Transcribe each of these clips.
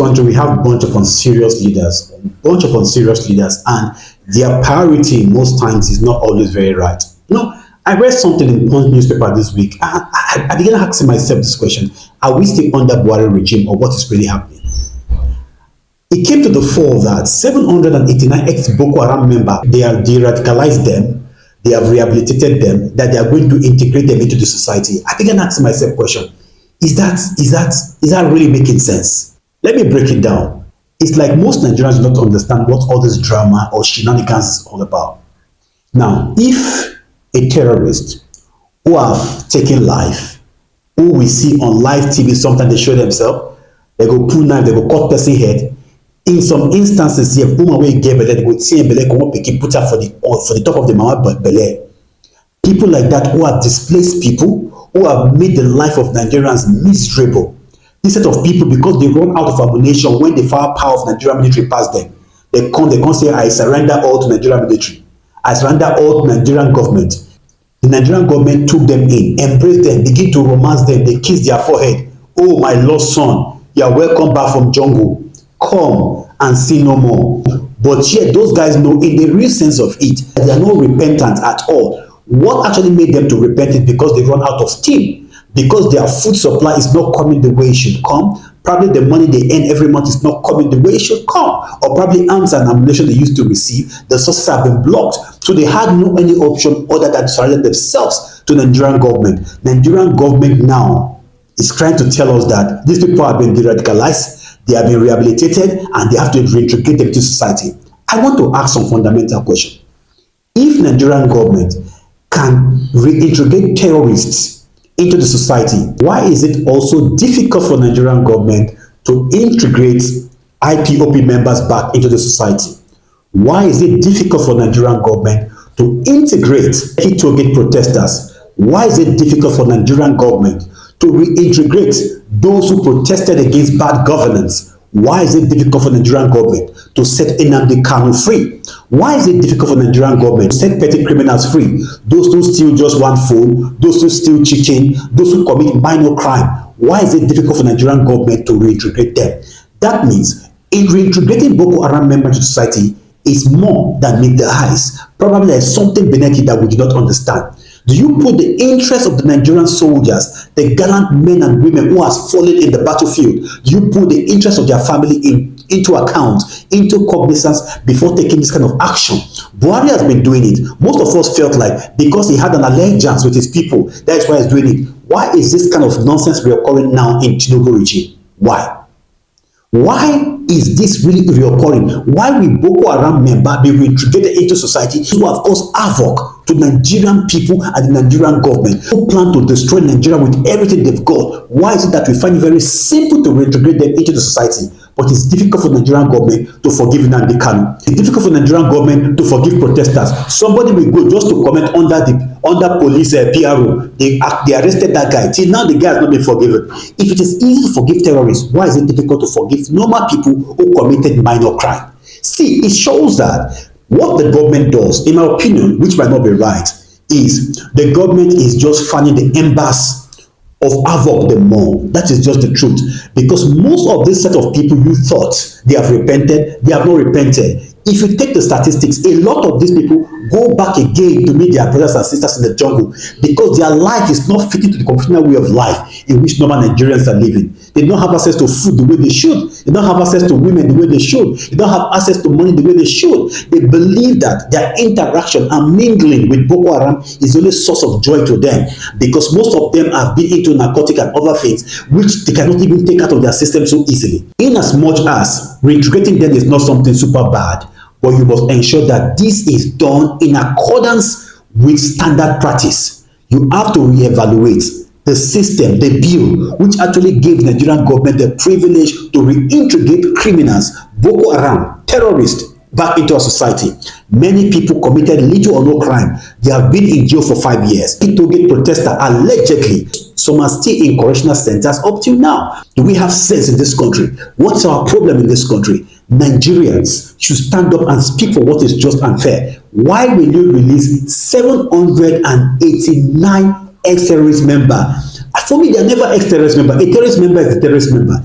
Country, we have a bunch of unserious leaders, and their priority most times is not always very right. I read something in the newspaper this week. I began asking myself this question: are we still under Buhari regime, or what is really happening? It came to the fore that 789 ex-Boko Haram members, they have de-radicalized them, they have rehabilitated them, that they are going to integrate them into the society. I began asking myself a question: is that really making sense? Let me break it down. It's like most Nigerians do not understand what all this drama or shenanigans is all about. Now, if a terrorist who have taken life, who we see on live TV, sometimes they show themselves, they go pull knife, they go cut person head. In some instances, if woman will get belly, they go see belly, come up, put her for the top of the mama belly. People like that who have displaced people, who have made the life of Nigerians miserable. This set of people, because they run out of ammunition when the firepower of Nigerian military pass them, they come say, I surrender all to Nigerian military. I surrender all to Nigerian government. The Nigerian government took them in, embraced them, begin to romance them, they kiss their forehead. Oh, my lost son, you are welcome back from jungle. Come and see no more. But yet, those guys know in the real sense of it, they are not repentant at all. What actually made them to repent is because they run out of steam. Because their food supply is not coming the way it should come. Probably the money they earn every month is not coming the way it should come. Or probably arms and ammunition they used to receive, the sources have been blocked. So they had no any option other than to surrender themselves to the Nigerian government. Nigerian government now is trying to tell us that these people have been de-radicalized, they have been rehabilitated, and they have to reintegrate them into society. I want to ask some fundamental question. If Nigerian government can reintegrate terrorists into the society, why is it also difficult for Nigerian government to integrate IPOP members back into the society? Why is it difficult for Nigerian government to integrate Hitogate protesters? Why is it difficult for Nigerian government to reintegrate those who protested against bad governance? Why is it difficult for Nigerian government to set Nnamdi Kanu free? Why is it difficult for Nigerian government to set petty criminals free? Those who steal just one phone, those who steal chicken, those who commit minor crime. Why is it difficult for Nigerian government to reintegrate them? That means in reintegrating Boko Haram members to society is more than meet the eyes. Probably there's something beneath it that we do not understand. Do you put the interest of the Nigerian soldiers, the gallant men and women who have fallen in the battlefield, do you put the interest of their family into account, into cognizance before taking this kind of action? Buhari has been doing it. Most of us felt like because he had an allegiance with his people, that's why he's doing it. Why is this kind of nonsense reoccurring now in Tinubu regime? Why? Why is this really reoccurring? Why will Boko Haram members be reintegrated into society who have caused havoc to Nigerian people and the Nigerian government, who plan to destroy Nigeria with everything they've got? Why is it that we find it very simple to reintegrate them into the society, but it's difficult for the Nigerian government to forgive Nnamdi Kanu? It's difficult for the Nigerian government to forgive protesters. Somebody will go just to comment under police PRO. They arrested that guy. Till now, the guy has not been forgiven. If it is easy to forgive terrorists, why is it difficult to forgive normal people who committed minor crime? See, it shows that what the government does, in my opinion, which might not be right, is the government is just fanning the embers of havoc the more. That is just the truth. Because most of this set of people you thought they have repented, they have not repented. If you take the statistics, a lot of these people go back again to meet their brothers and sisters in the jungle because their life is not fitting to the conventional way of life in which normal Nigerians are living. They don't have access to food the way they should. They don't have access to women the way they should. They don't have access to money the way they should. They believe that their interaction and mingling with Boko Haram is the only source of joy to them, because most of them have been into narcotic and other things which they cannot even take out of their system so easily. In as much as reintegrating them is not something super bad, but you must ensure that this is done in accordance with standard practice. You have to reevaluate the system, the bill, which actually gave the Nigerian government the privilege to reintegrate criminals, Boko Haram, terrorists, back into our society. Many people committed little or no crime. They have been in jail for 5 years. Hitogate protesters, allegedly, some are still in correctional centers up till now. Do we have sense in this country? What's our problem in this country? Nigerians should stand up and speak for what is just and fair. Why will you release 789 ex-terrorist members? For me, they are never ex-terrorist members. A terrorist member is a terrorist member.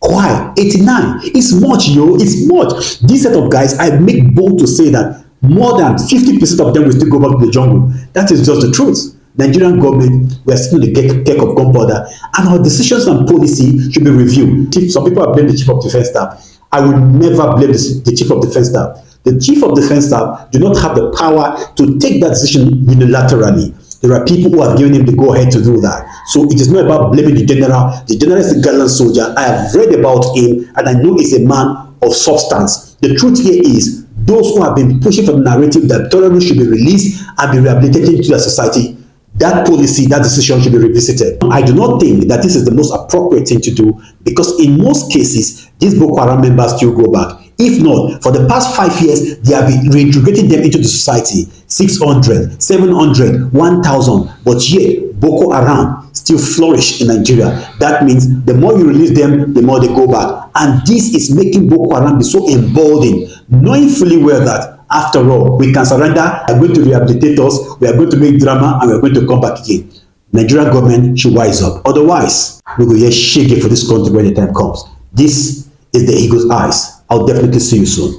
Why? 89. It's much, yo. It's much. This set of guys, I make bold to say that more than 50% of them will still go back to the jungle. That is just the truth. Nigerian government, we are still in the cake of gunpowder, and our decisions and policy should be reviewed. Some people have blamed the chief of defense staff. I will never blame the chief of defense staff. The chief of defense staff do not have the power to take that decision unilaterally. There are people who have given him the go-ahead to do that. So it is not about blaming the general. The general is a gallant soldier. I have read about him, and I know he's a man of substance. The truth here is, those who have been pushing for the narrative that terrorists should be released and be rehabilitated into their society, that policy, that decision should be revisited. I do not think that this is the most appropriate thing to do, because in most cases, these Boko Haram members still go back. If not, for the past 5 years, they have been reintegrating them into the society. 600, 700, 1,000. But yet, Boko Haram still flourish in Nigeria. That means the more you release them, the more they go back. And this is making Boko Haram be so emboldened, knowing fully well that, after all, we can surrender, we are going to rehabilitate us, we are going to make drama, and we are going to come back again. Nigerian government should wise up. Otherwise, we will hear shaking for this country when the time comes. This is the Eagle's Eyes. I'll definitely see you soon.